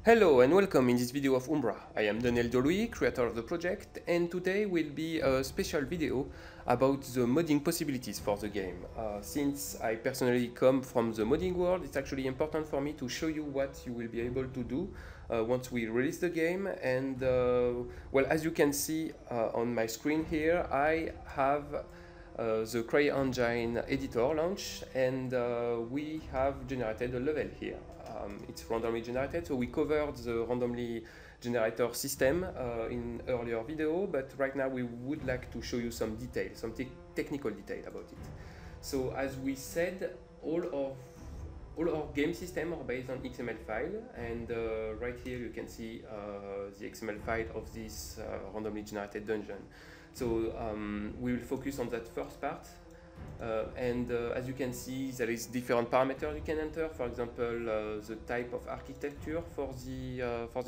Hello and welcome in this video of Umbra. I am Daniel Doluy, creator of the project, and today will be a special video about the modding possibilities for the game. Since I personally come from the modding world, it's actually important for me to show you what you will be able to do once we release the game. And well, as you can see on my screen here, I have the CryEngine editor launch, and we have generated a level here. It's randomly generated, so we covered the randomly generator system in earlier video, but right now we would like to show you some detail, some technical detail about it. So as we said, all our game system are based on XML file, and right here you can see the XML file of this randomly generated dungeon. So we will focus on that first part. As you can see, there is different parameters you can enter. For example, the type of architecture for the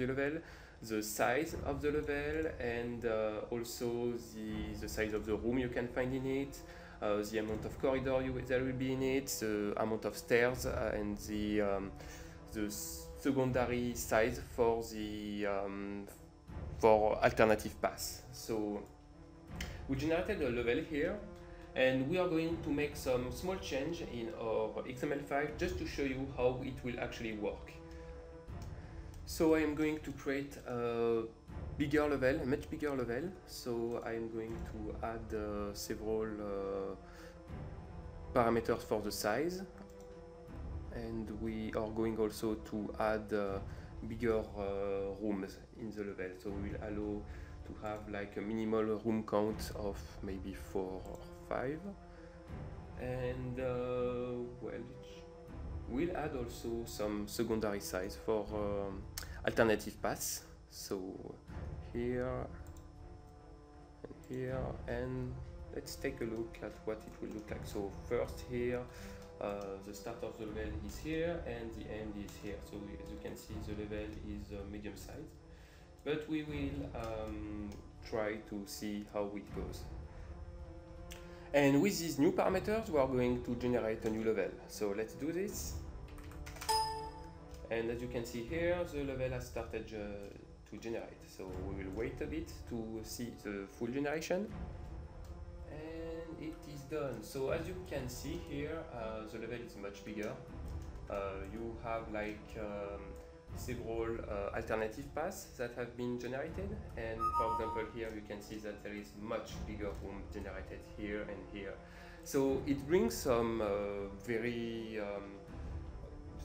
level, the size of the level, and also the size of the room you can find in it, the amount of corridor there will be in it, the amount of stairs, and the secondary size for the for alternative paths. So we generated a level here, and we are going to make some small change in our XML file just to show you how it will actually work. So I am going to create a bigger level, a much bigger level. So I am going to add several parameters for the size, and we are going also to add bigger rooms in the level. So we will allow to have like a minimal room count of maybe 4 or 5, and well, we'll add also some secondary size for alternative paths. So here and here, and let's take a look at what it will look like. So first here, the start of the level is here and the end is here. So as you can see, the level is medium size, but we will try to see how it goes. And with these new parameters, we are going to generate a new level. So let's do this. And as you can see here, the level has started to generate. So we will wait a bit to see the full generation. And it is done. So as you can see here, the level is much bigger. You have like several alternative paths that have been generated, and for example here you can see that there is much bigger room generated here and here. So it brings some very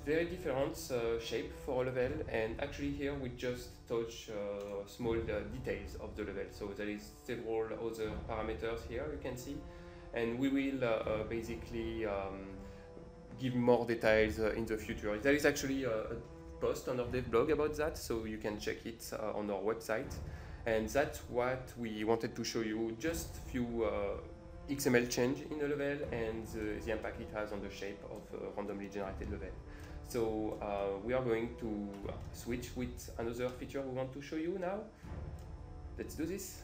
different shape for a level, and actually here we just touch small details of the level. So there is several other parameters here you can see, and we will basically give more details in the future. There is actually a post on our dev blog about that, so you can check it on our website. And that's what we wanted to show you, just a few XML change in the level and the impact it has on the shape of a randomly generated level. So we are going to switch with another feature we want to show you now. Let's do this.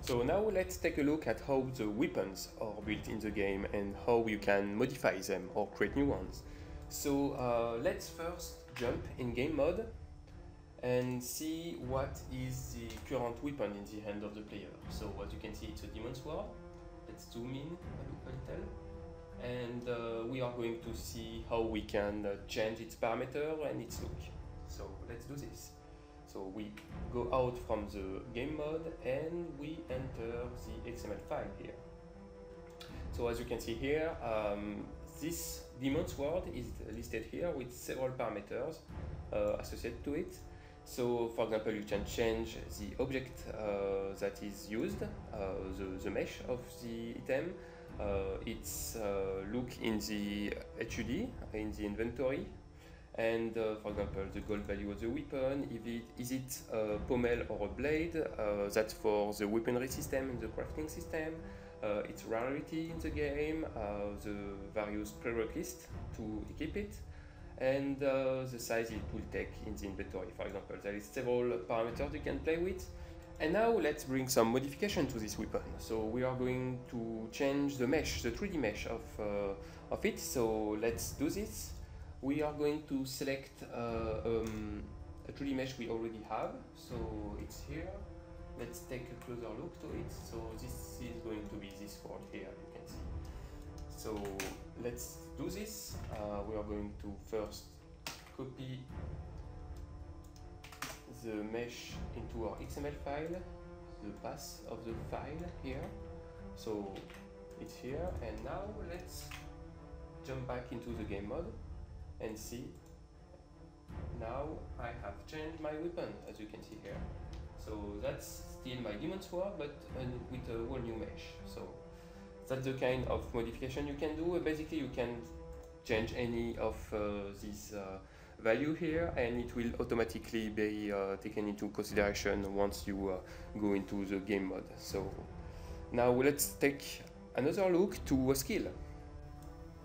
So now let's take a look at how the weapons are built in the game and how you can modify them or create new ones. So let's first jump in game mode and see what is the current weapon in the hand of the player. So as you can see, it's a demon sword. Let's zoom in a little, and we are going to see how we can change its parameter and its look. So let's do this. So we go out from the game mode and we enter the XML file here. So as you can see here, this demon sword is listed here with several parameters associated to it. So for example, you can change the object that is used, the mesh of the item, its look in the HUD, in the inventory, and for example, the gold value of the weapon, is it a pommel or a blade, that's for the weaponry system and the crafting system, its rarity in the game, the various prerequisites to equip it, and the size it will take in the inventory. For example, there is several parameters you can play with. And now let's bring some modification to this weapon. So we are going to change the mesh, the 3D mesh of it. So let's do this. we are going to select a 3D mesh we already have. So it's here. Let's take a closer look to it. So this is going to be this sword here, you can see. So let's do this. We are going to first copy the mesh into our XML file, the path of the file here. So it's here, and now let's jump back into the game mode and see. Now I have changed my weapon, as you can see here. So that's still my demon sword, but with a whole new mesh. So that's the kind of modification you can do. Basically, you can change any of these value here, and it will automatically be taken into consideration once you go into the game mode. So now let's take another look to a skill.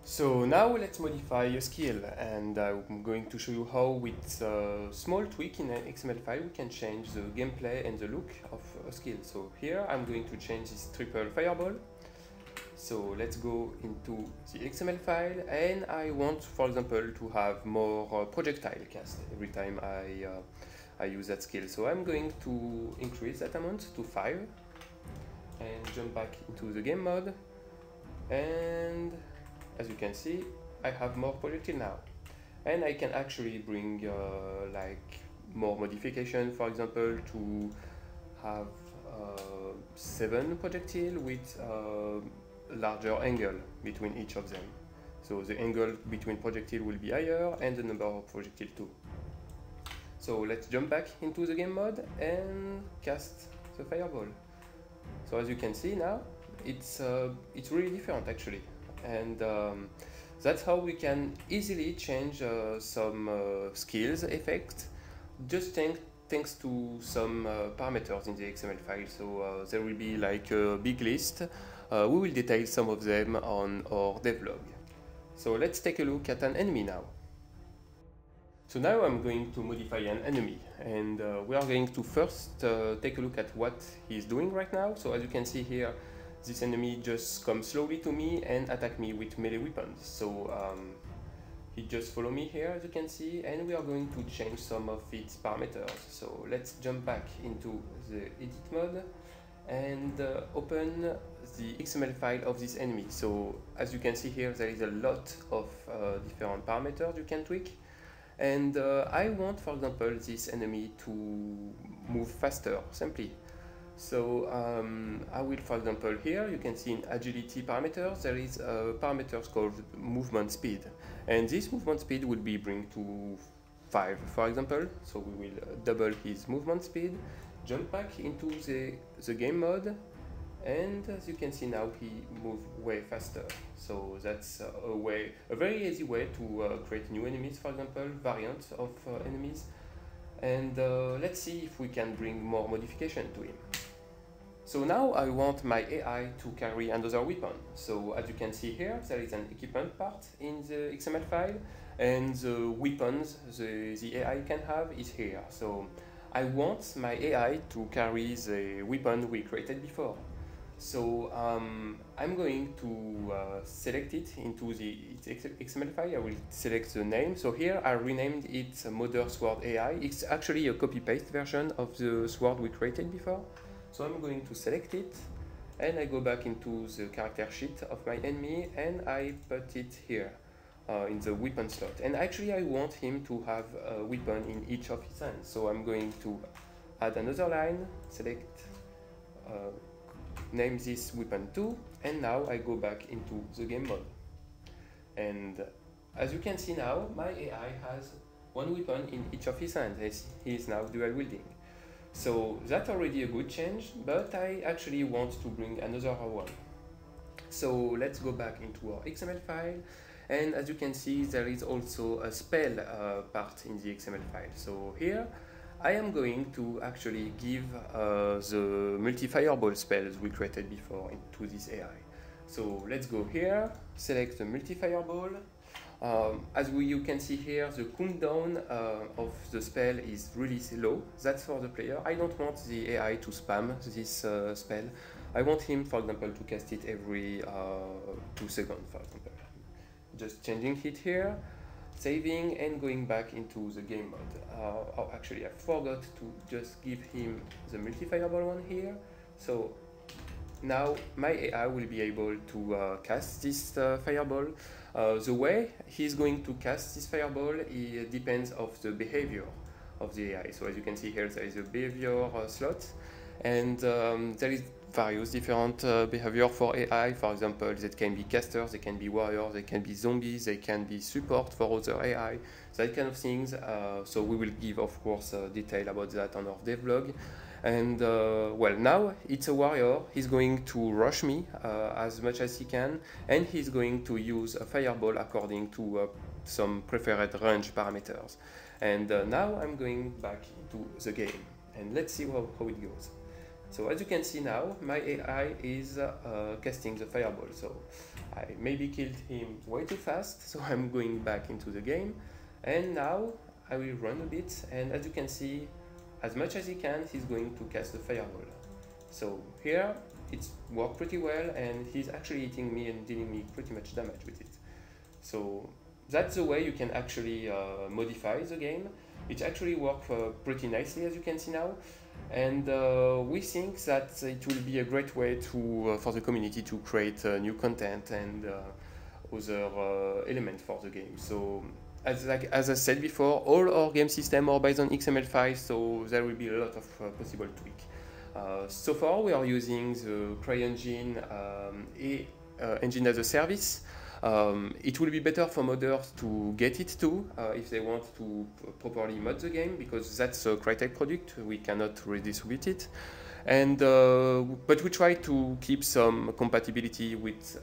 So now let's modify a skill, and I'm going to show you how with a small tweak in an XML file we can change the gameplay and the look of a skill. So here I'm going to change this triple fireball. So let's go into the XML file, and I want, for example, to have more projectile cast every time I use that skill. So I'm going to increase that amount to 5 and jump back into the game mode, and as you can see, I have more projectile now, and I can actually bring like more modification, for example, to have 7 projectile with larger angle between each of them. So the angle between projectile will be higher, and the number of projectile too. So let's jump back into the game mode and cast the fireball. So as you can see now, it's really different actually. And that's how we can easily change some skills effect just thanks to some parameters in the XML file. So there will be like a big list. We will detail some of them on our devlog. So let's take a look at an enemy now. So now I'm going to modify an enemy, and we are going to first take a look at what he's doing right now. So as you can see here, this enemy just comes slowly to me and attack me with melee weapons. So he just follow me here, as you can see, and we are going to change some of its parameters. So let's jump back into the edit mode and open the XML file of this enemy. So as you can see here, there is a lot of different parameters you can tweak. And I want, for example, this enemy to move faster, simply. So I will, for example, here you can see in agility parameters there is a parameter called movement speed, and this movement speed will be bring to 5, for example. So we will double his movement speed, jump back into the game mode, and as you can see now he moves way faster. So that's a very easy way to create new enemies, for example, variants of enemies. And let's see if we can bring more modification to him. So now I want my AI to carry another weapon. So as you can see here, there is an equipment part in the XML file, and the weapons the AI can have is here. So I want my AI to carry the weapon we created before. So I'm going to select it into its XML file. I will select the name. So here I renamed it Mother Sword AI. It's actually a copy-paste version of the sword we created before. So I'm going to select it, and I go back into the character sheet of my enemy, and I put it here in the weapon slot. And actually I want him to have a weapon in each of his hands. So I'm going to add another line, select, name this weapon 2, and now I go back into the game mode. And as you can see now, my AI has one weapon in each of his hands, as he is now dual wielding. So that's already a good change, but I actually want to bring another one. So let's go back into our XML file, and as you can see there is also a spell part in the XML file. So here I am going to actually give the multi-fireball spells we created before into this AI. So let's go here, select the multi-fireball. As you can see here, the cooldown of the spell is really low. That's for the player. I don't want the AI to spam this spell. I want him, for example, to cast it every 2 seconds, for example. Just changing it here. saving and going back into the game mode. Oh, actually I forgot to just give him the multi-fireball one here. So now my AI will be able to cast this fireball. The way he's going to cast this fireball, it depends of the behavior of the AI. So as you can see here, there is a behavior slot, and there is various different behavior for AI. For example, they can be casters, they can be warriors, they can be zombies, they can be support for other AI, that kind of things. So we will give, of course, detail about that on our devlog. And well, now it's a warrior. He's going to rush me as much as he can, and he's going to use a fireball according to some preferred range parameters. And now I'm going back into the game, and let's see how it goes. So as you can see now, my AI is casting the fireball. So I maybe killed him way too fast, so I'm going back into the game. And now I will run a bit, and as you can see, as much as he can, he's going to cast the fireball. So here, it's worked pretty well, and he's actually hitting me and dealing me pretty much damage with it. So that's the way you can actually modify the game. It actually worked pretty nicely, as you can see now. And we think that it will be a great way to for the community to create new content and other elements for the game. So as I said before, all our game systems are based on XML5, so there will be a lot of possible tweaks. So far we are using the CryEngine engine as a service. It will be better for modders to get it too, if they want to properly mod the game, because that's a Crytek product, we cannot redistribute it. And but we try to keep some compatibility with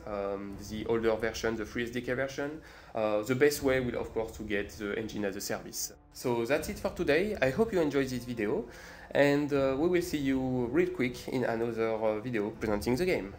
the older version, the free SDK version. The best way will, of course, to get the engine as a service. So that's it for today. I hope you enjoyed this video, and we will see you real quick in another video presenting the game.